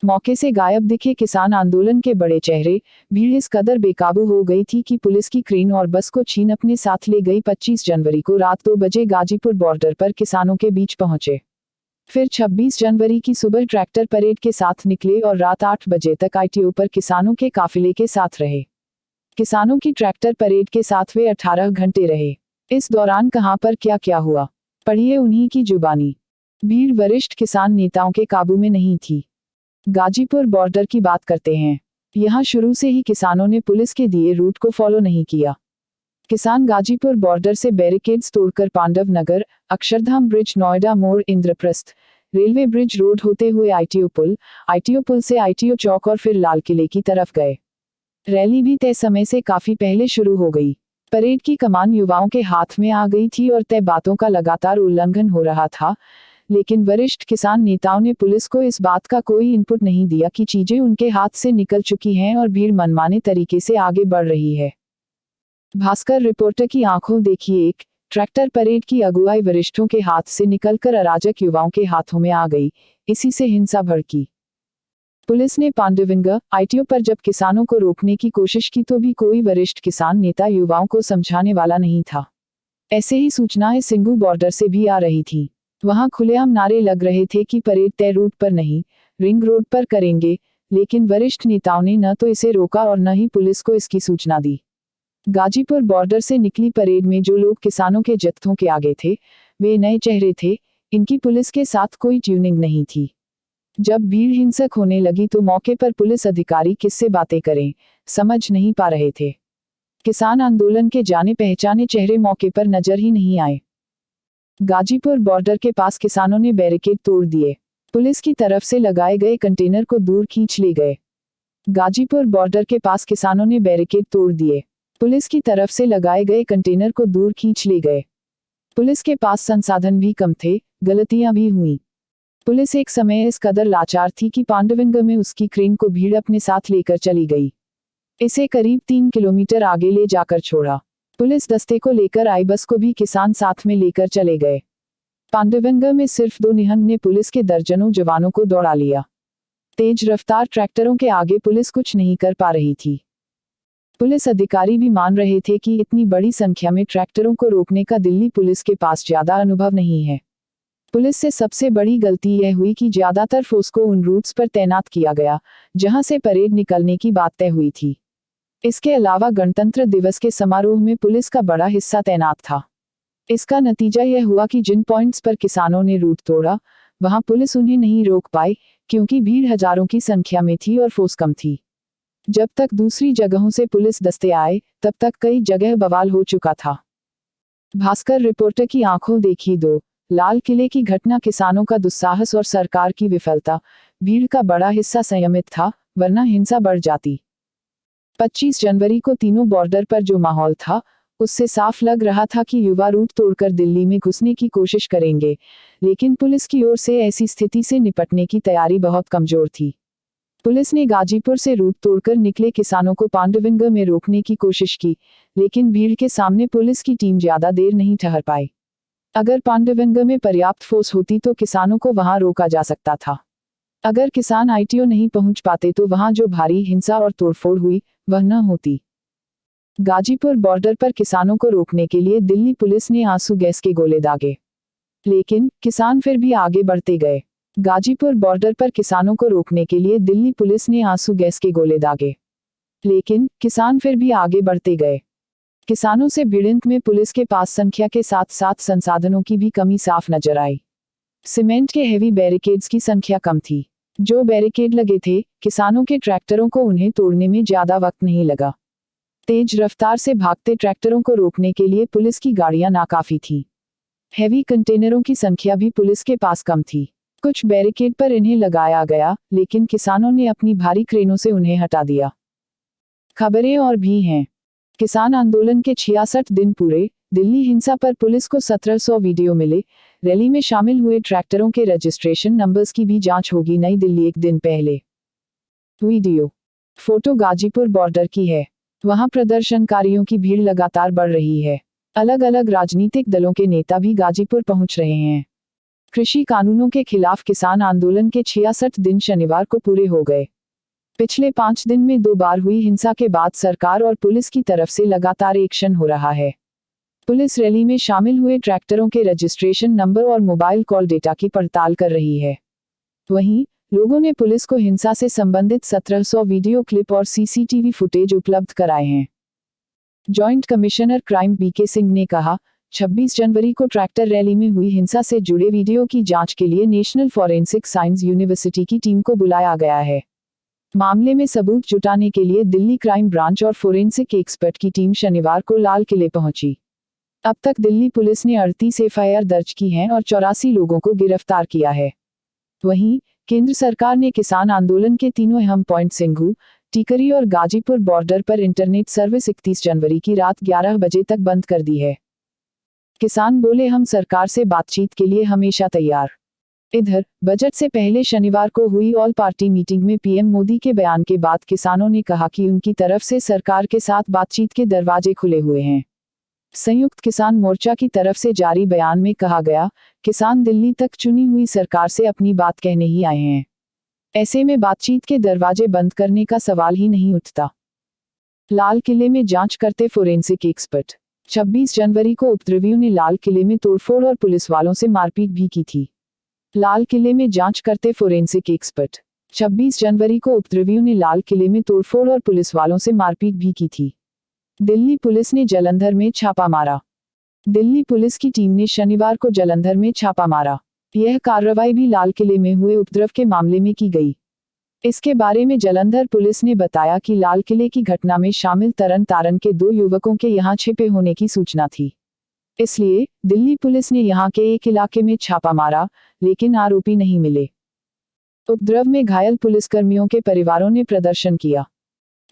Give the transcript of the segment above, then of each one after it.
मौके से गायब दिखे किसान आंदोलन के बड़े चेहरे। भीड़ इस कदर बेकाबू हो गई थी कि पुलिस की क्रेन और बस को छीन अपने साथ ले गई। 25 जनवरी को रात 2 बजे गाजीपुर बॉर्डर पर किसानों के बीच पहुंचे। फिर 26 जनवरी की सुबह ट्रैक्टर परेड के साथ निकले और रात 8 बजे तक आईटीओ पर किसानों के काफिले के साथ रहे। किसानों की ट्रैक्टर परेड के साथ वे 18 घंटे रहे। इस दौरान कहां पर क्या क्या हुआ, पढ़िए उन्हीं की जुबानी। भीड़ वरिष्ठ किसान नेताओं के काबू में नहीं थी। गाजीपुर बॉर्डर की बात करते हैं। यहां शुरू से ही किसानों ने पुलिस के दिए रूट को फॉलो नहीं किया। किसान गाजीपुर बॉर्डर से बैरिकेड्स तोड़कर पांडव नगर, अक्षरधाम ब्रिज, नोएडा मोड़, इंद्रप्रस्थ, रेलवे ब्रिज रोड होते हुए आईटीओ पुल से आईटीओ चौक और फिर लाल किले की तरफ गए। रैली भी तय समय से काफी पहले शुरू हो गई। परेड की कमान युवाओं के हाथ में आ गई थी और तय बातों का लगातार उल्लंघन हो रहा था, लेकिन वरिष्ठ किसान नेताओं ने पुलिस को इस बात का कोई इनपुट नहीं दिया कि चीजें उनके हाथ से निकल चुकी हैं और भीड़ मनमाने तरीके से आगे बढ़ रही है। भास्कर रिपोर्टर की आंखों देखिए। एक ट्रैक्टर परेड की अगुवाई वरिष्ठों के हाथ से निकलकर अराजक युवाओं के हाथों में आ गई। इसी से हिंसा भड़की। पुलिस ने पांडविंगा आईटीओ पर जब किसानों को रोकने की कोशिश की तो भी कोई वरिष्ठ किसान नेता युवाओं को समझाने वाला नहीं था। ऐसे ही सूचनाएं सिंगू बॉर्डर से भी आ रही थी। वहां खुलेआम नारे लग रहे थे कि परेड तय रूट पर नहीं, रिंग रोड पर करेंगे, लेकिन वरिष्ठ नेताओं ने न तो इसे रोका और न ही पुलिस को इसकी सूचना दी। गाजीपुर बॉर्डर से निकली परेड में जो लोग किसानों के जत्थों के आगे थे, वे नए चेहरे थे। इनकी पुलिस के साथ कोई ट्यूनिंग नहीं थी। जब भीड़ हिंसक होने लगी तो मौके पर पुलिस अधिकारी किससे बातें करें, समझ नहीं पा रहे थे। किसान आंदोलन के जाने पहचाने चेहरे मौके पर नजर ही नहीं आए। गाजीपुर बॉर्डर के पास किसानों ने बैरिकेड तोड़ दिए। पुलिस की तरफ से लगाए गए कंटेनर को दूर खींच ले गए। गाजीपुर बॉर्डर के पास किसानों ने बैरिकेड तोड़ दिए। पुलिस की तरफ से लगाए गए कंटेनर को दूर खींच ले गए। पुलिस के पास संसाधन भी कम थे, गलतियां भी हुई। पुलिस एक समय इस कदर लाचार थी कि पांडविंगा में उसकी क्रेन को भीड़ अपने साथ लेकर चली गई। इसे करीब 3 किलोमीटर आगे ले जाकर छोड़ा। पुलिस दस्ते को लेकर आई बस को भी किसान साथ में लेकर चले गए। पांडविंगा में सिर्फ 2 निहंग ने पुलिस के दर्जनों जवानों को दौड़ा लिया। तेज रफ्तार ट्रैक्टरों के आगे पुलिस कुछ नहीं कर पा रही थी। पुलिस अधिकारी भी मान रहे थे कि इतनी बड़ी संख्या में ट्रैक्टरों को रोकने का दिल्ली पुलिस के पास ज्यादा अनुभव नहीं है। पुलिस से सबसे बड़ी गलती यह हुई कि ज्यादातर फोर्स को उन रूट्स पर तैनात किया गया जहां से परेड निकलने की बात तय हुई थी। इसके अलावा गणतंत्र दिवस के समारोह में पुलिस का बड़ा हिस्सा तैनात था। इसका नतीजा यह हुआ कि जिन पॉइंट्स पर किसानों ने रूट तोड़ा, वहां पुलिस उन्हें नहीं रोक पाई क्योंकि भीड़ हजारों की संख्या में थी और फोर्स कम थी। जब तक दूसरी जगहों से पुलिस दस्ते आए, तब तक कई जगह बवाल हो चुका था। भास्कर रिपोर्टर की आंखों देखी। 2 लाल किले की घटना किसानों का दुस्साहस और सरकार की विफलता। भीड़ का बड़ा हिस्सा संयमित था, वरना हिंसा बढ़ जाती। 25 जनवरी को तीनों बॉर्डर पर जो माहौल था, उससे साफ लग रहा था कि युवा रूट तोड़कर दिल्ली में घुसने की कोशिश करेंगे, लेकिन पुलिस की ओर से ऐसी स्थिति से निपटने की तैयारी बहुत कमजोर थी। पुलिस ने गाजीपुर से रूट तोड़कर निकले किसानों को पांडविंगा में रोकने की कोशिश की, लेकिन भीड़ के सामने पुलिस की टीम ज्यादा देर नहीं ठहर पाई। अगर पांडविंगा में पर्याप्त फोर्स होती तो किसानों को वहां रोका जा सकता था। अगर किसान आईटीओ नहीं पहुंच पाते तो वहां जो भारी हिंसा और तोड़फोड़ हुई, वह न होती। गाजीपुर बॉर्डर पर किसानों को रोकने के लिए दिल्ली पुलिस ने आंसू गैस के गोले दागे, लेकिन किसान फिर भी आगे बढ़ते गए। गाजीपुर बॉर्डर पर किसानों को रोकने के लिए दिल्ली पुलिस ने आंसू गैस के गोले दागे, लेकिन किसान फिर भी आगे बढ़ते गए। किसानों से भिड़ंत में पुलिस के पास संख्या के साथ साथ संसाधनों की भी कमी साफ नजर आई। सीमेंट के हेवी बैरिकेड्स की संख्या कम थी। जो बैरिकेड लगे थे, किसानों के ट्रैक्टरों को उन्हें तोड़ने में ज्यादा वक्त नहीं लगा। तेज रफ्तार से भागते ट्रैक्टरों को रोकने के लिए पुलिस की गाड़ियां नाकाफी थीं। हेवी कंटेनरों की संख्या भी पुलिस के पास कम थी। कुछ बैरिकेड पर इन्हें लगाया गया, लेकिन किसानों ने अपनी भारी क्रेनों से उन्हें हटा दिया। खबरें और भी हैं। किसान आंदोलन के 66 दिन पूरे। दिल्ली हिंसा पर पुलिस को 1700 वीडियो मिले। रैली में शामिल हुए ट्रैक्टरों के रजिस्ट्रेशन नंबर्स की भी जांच होगी। नई दिल्ली 1 दिन पहले। वीडियो फोटो गाजीपुर बॉर्डर की है। वहां प्रदर्शनकारियों की भीड़ लगातार बढ़ रही है। अलग अलग राजनीतिक दलों के नेता भी गाजीपुर पहुंच रहे हैं। कृषि कानूनों के खिलाफ किसान आंदोलन के 66 दिन शनिवार को पूरे हो गए। पिछले 5 दिन में 2 बार हुई हिंसा के बाद सरकार और पुलिस की तरफ से लगातार एक्शन हो रहा है। पुलिस रैली में शामिल हुए ट्रैक्टरों के रजिस्ट्रेशन नंबर और मोबाइल कॉल डेटा की पड़ताल कर रही है। वहीं लोगों ने पुलिस को हिंसा से संबंधित 1700 वीडियो क्लिप और सीसीटीवी फुटेज उपलब्ध कराए हैं। Joint commissioner crime BK Singh ने कहा, 26 जनवरी को ट्रैक्टर रैली में हुई हिंसा से जुड़े वीडियो की जांच के लिए नेशनल फॉरेंसिक साइंस यूनिवर्सिटी की टीम को बुलाया गया है। मामले में सबूत जुटाने के लिए दिल्ली क्राइम ब्रांच और फोरेंसिक एक्सपर्ट की टीम शनिवार को लाल किले पहुंची। अब तक दिल्ली पुलिस ने 38 एफआईआर दर्ज की हैं और 84 लोगों को गिरफ्तार किया है। वहीं केंद्र सरकार ने किसान आंदोलन के तीनों अहम पॉइंट सिंघू, टीकरी और गाजीपुर बॉर्डर पर इंटरनेट सर्विस 31 जनवरी की रात 11 बजे तक बंद कर दी है। किसान बोले, हम सरकार से बातचीत के लिए हमेशा तैयार। इधर बजट से पहले शनिवार को हुई ऑल पार्टी मीटिंग में पीएम मोदी के बयान के बाद किसानों ने कहा कि उनकी तरफ से सरकार के साथ बातचीत के दरवाजे खुले हुए हैं। संयुक्त किसान मोर्चा की तरफ से जारी बयान में कहा गया, किसान दिल्ली तक चुनी हुई सरकार से अपनी बात कहने ही आए हैं। ऐसे में बातचीत के दरवाजे बंद करने का सवाल ही नहीं उठता। लाल किले में जांच करते फोरेंसिक एक्सपर्ट। 26 जनवरी को उपद्रवियों ने लाल किले में तोड़फोड़ और पुलिस वालों से मारपीट भी की थी। लाल किले में जांच करते फोरेंसिक एक्सपर्ट। 26 जनवरी को उपद्रवियों ने लाल किले में तोड़फोड़ और पुलिस वालों से मारपीट भी की थी। दिल्ली पुलिस ने जलंधर में छापा मारा। दिल्ली पुलिस की टीम ने शनिवार को जलंधर में छापा मारा। यह कार्रवाई भी लाल किले में हुए उपद्रव के मामले में की गई। इसके बारे में जलंधर पुलिस ने बताया कि लाल किले की घटना में शामिल तरन तारण के 2 युवकों के यहां छिपे होने की सूचना थी। इसलिए दिल्ली पुलिस ने यहां के एक इलाके में छापा मारा, लेकिन आरोपी नहीं मिले। उपद्रव में घायल पुलिसकर्मियों के परिवारों ने प्रदर्शन किया।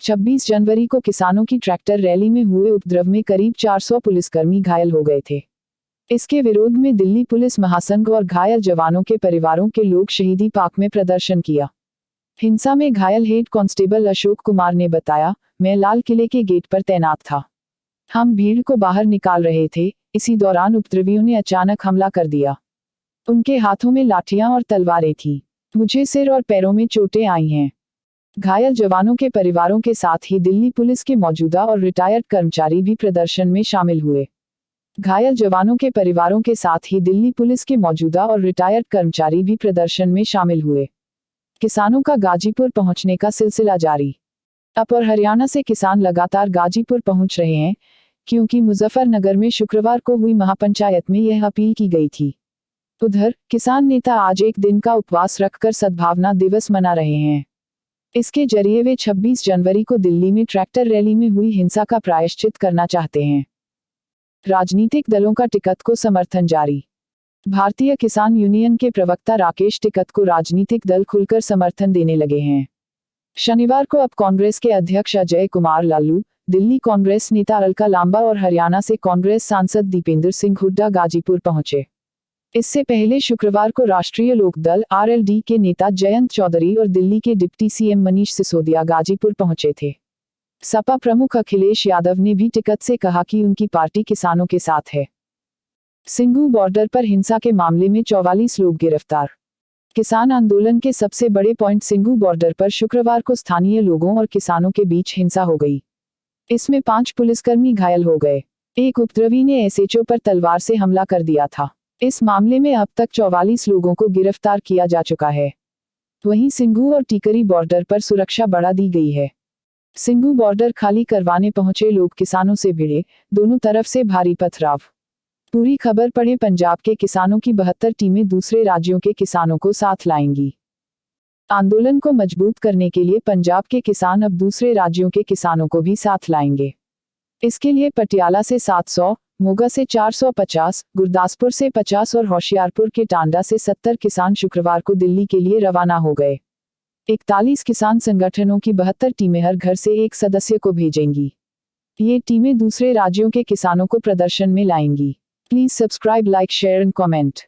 26 जनवरी को किसानों की ट्रैक्टर रैली में हुए उपद्रव में करीब 400 पुलिसकर्मी घायल हो गए थे। इसके विरोध में दिल्ली पुलिस महासंघ और घायल जवानों के परिवारों के लोग शहीदी पार्क में प्रदर्शन किया। हिंसा में घायल हेड कांस्टेबल अशोक कुमार ने बताया, मैं लाल किले के गेट पर तैनात था। हम भीड़ को बाहर निकाल रहे थे, इसी दौरान उपद्रवियों ने अचानक हमला कर दिया। उनके हाथों में लाठियां और तलवारें थीं। मुझे सिर और पैरों में चोटें आई हैं। घायल जवानों के परिवारों के साथ ही दिल्ली पुलिस के मौजूदा और रिटायर्ड कर्मचारी भी प्रदर्शन में शामिल हुए। घायल जवानों के परिवारों के साथ ही दिल्ली पुलिस के मौजूदा और रिटायर्ड कर्मचारी भी प्रदर्शन में शामिल हुए। किसानों का गाजीपुर पहुंचने का सिलसिला जारी। अब और हरियाणा से किसान लगातार गाजीपुर पहुंच रहे हैं, क्योंकि मुजफ्फरनगर में शुक्रवार को हुई महापंचायत में यह अपील की गई थी। उधर किसान नेता आज एक दिन का उपवास रखकर सद्भावना दिवस मना रहे हैं। इसके जरिए वे 26 जनवरी को दिल्ली में ट्रैक्टर रैली में हुई हिंसा का प्रायश्चित करना चाहते हैं। राजनीतिक दलों का टिकैत को समर्थन जारी। भारतीय किसान यूनियन के प्रवक्ता राकेश टिकैत को राजनीतिक दल खुलकर समर्थन देने लगे हैं। शनिवार को अब कांग्रेस के अध्यक्ष अजय कुमार लालू, दिल्ली कांग्रेस नेता अलका लांबा और हरियाणा से कांग्रेस सांसद दीपेंद्र सिंह हुड्डा गाजीपुर पहुंचे। इससे पहले शुक्रवार को राष्ट्रीय लोकदल (आरएलडी) के नेता जयंत चौधरी और दिल्ली के डिप्टी सीएम मनीष सिसोदिया गाजीपुर पहुंचे थे। सपा प्रमुख अखिलेश यादव ने भी टिकैत से कहा कि उनकी पार्टी किसानों के साथ है। सिंघू बॉर्डर पर हिंसा के मामले में 44 लोग गिरफ्तार। किसान आंदोलन के सबसे बड़े पॉइंट सिंघू बॉर्डर पर शुक्रवार को स्थानीय लोगों और किसानों के बीच हिंसा हो गई। इसमें 5 पुलिसकर्मी घायल हो गए। एक उपद्रवी ने एसएचओ पर तलवार से हमला कर दिया था। इस मामले में अब तक 44 लोगों को गिरफ्तार किया जा चुका है। वहीं सिंघू और टीकरी बॉर्डर पर सुरक्षा बढ़ा दी गई है। सिंघू बॉर्डर खाली करवाने पहुंचे लोग किसानों से भिड़े, दोनों तरफ से भारी पथराव। पूरी खबर पढ़ें। पंजाब के किसानों की 72 टीमें दूसरे राज्यों के किसानों को साथ लाएंगी। आंदोलन को मजबूत करने के लिए पंजाब के किसान अब दूसरे राज्यों के किसानों को भी साथ लाएंगे। इसके लिए पटियाला से 700, मोगा से 450, गुरदासपुर से 50 और होशियारपुर के टांडा से 70 किसान शुक्रवार को दिल्ली के लिए रवाना हो गए। 41 किसान संगठनों की 72 टीमें हर घर से एक सदस्य को भेजेंगी। ये टीमें दूसरे राज्यों के किसानों को प्रदर्शन में लाएंगी। Please subscribe, like, share and comment.